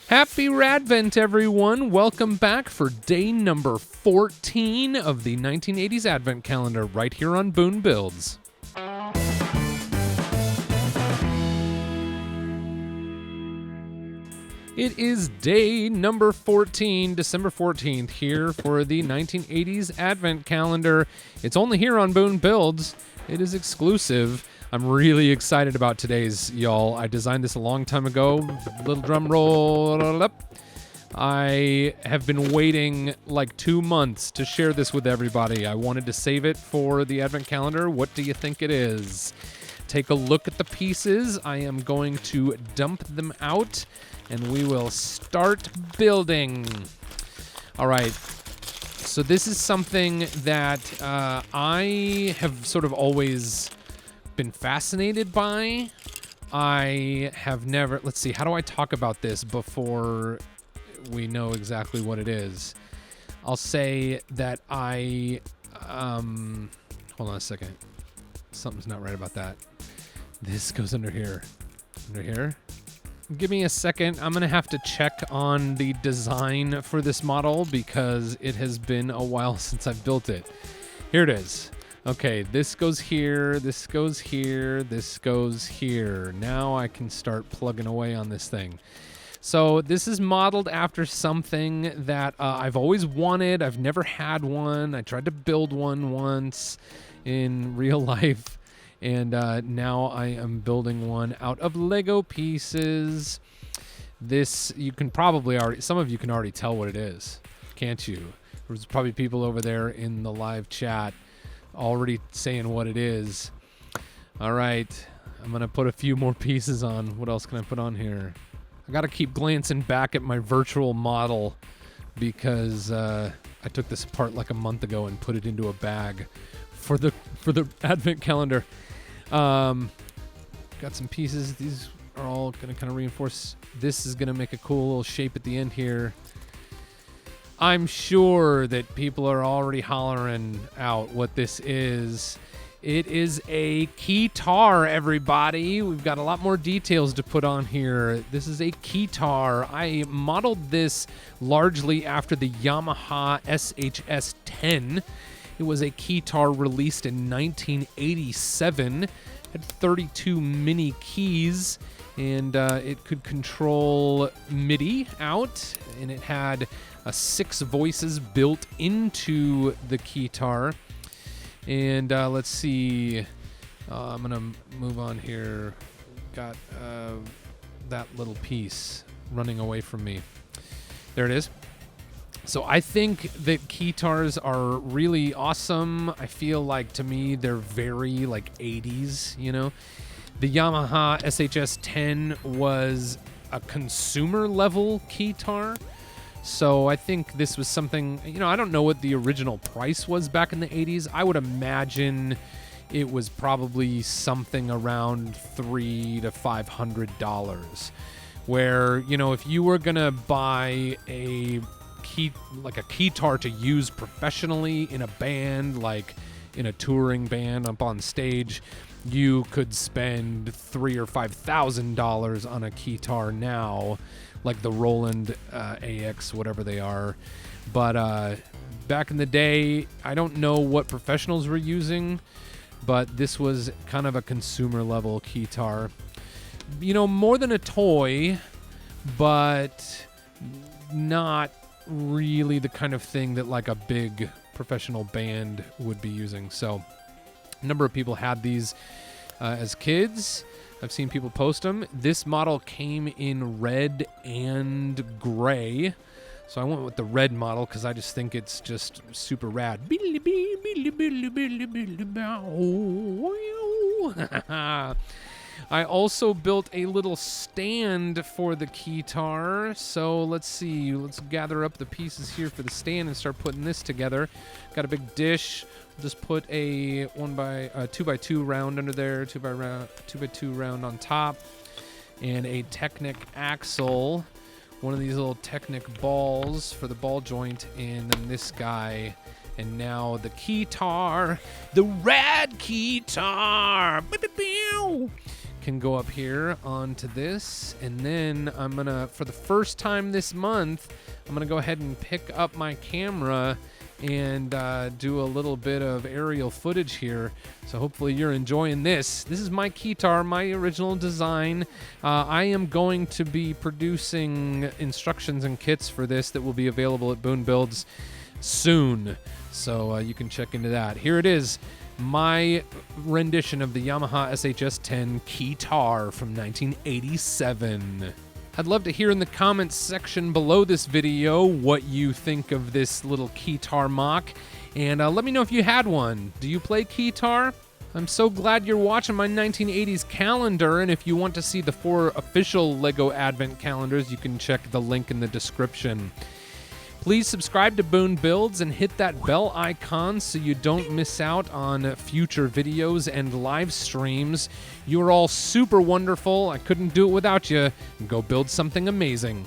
Happy Radvent, everyone! Welcome back for day number 14 of the 1980s Advent Calendar right here on Boone Builds. It is day number 14, December 14th, here for the 1980s Advent Calendar. It's only here on Boone Builds. It is exclusive. I'm really excited about today's, y'all. I designed this a long time ago. Little drum roll up. I have been waiting like 2 months to share this with everybody. I wanted to save it for the Advent Calendar. What do you think it is? Take a look at the pieces. I am going to dump them out, and we will start building. All right. So this is something that I have sort of always been fascinated by. I have never, let's see, how do I talk about this before we know exactly what it is? I'll say that hold on a second. Something's not right about that. This goes under here. Under here. Give me a second. I'm going to have to check on the design for this model because it has been a while since I've built it. Here it is. Okay, this goes here, this goes here, this goes here. Now I can start plugging away on this thing. So this is modeled after something that I've always wanted. I've never had one. I tried to build one once in real life, and now I am building one out of Lego pieces. This, you can probably already, some of you can already tell what it is, can't you? There's probably people over there in the live chat already saying what it is. All right, I'm gonna put a few more pieces on. What else can I put on here? I gotta keep glancing back at my virtual model because I took this apart like a month ago and put it into a bag for the Advent Calendar. Got some pieces. These are all gonna kind of reinforce. This is gonna make a cool little shape at the end here. I'm sure that people are already hollering out what this is. It is a keytar, everybody. We've got a lot more details to put on here. This is a keytar. I modeled this largely after the Yamaha SHS-10. It was a keytar released in 1987. Had 32 mini keys, and it could control MIDI out, and it had 6 voices built into the keytar. And let's see, I'm gonna move on here. Got that little piece running away from me. There it is. So I think that keytars are really awesome. I feel like, to me, they're very like 80s, you know? The Yamaha SHS-10 was a consumer level keytar. So I think this was something, you know, I don't know what the original price was back in the 80s. I would imagine it was probably something around $300 to $500. Where, you know, if you were gonna buy a keytar to use professionally in a band, like in a touring band up on stage, you could spend $3,000 or $5,000 on a keytar now, like the Roland AX, whatever they are. But back in the day, I don't know what professionals were using, but this was kind of a consumer level keytar. You know, more than a toy, but not really the kind of thing that like a big professional band would be using. So a number of people had these as kids. I've seen people post them. This model came in red and gray, so I went with the red model because I just think it's just super rad. I also built a little stand for the keytar. So let's see. Let's gather up the pieces here for the stand and start putting this together. Got a big dish. Just put a 2x2 round under there, 2x2 round on top, and a Technic axle. One of these little Technic balls for the ball joint, and then this guy. And now the keytar, the rad keytar. can go up here onto this, and then I'm gonna, for the first time this month, I'm gonna go ahead and pick up my camera and do a little bit of aerial footage here. So hopefully you're enjoying this. This is my keytar, my original design. I am going to be producing instructions and kits for this that will be available at Boone Builds soon. So you can check into that. Here it is, my rendition of the Yamaha SHS-10 keytar from 1987. I'd love to hear in the comments section below this video what you think of this little keytar mock, and let me know if you had one. Do you play keytar? I'm so glad you're watching my 1980s calendar, and if you want to see the 4 official LEGO Advent calendars, you can check the link in the description. Please subscribe to Boone Builds and hit that bell icon so you don't miss out on future videos and live streams. You are all super wonderful. I couldn't do it without you. Go build something amazing.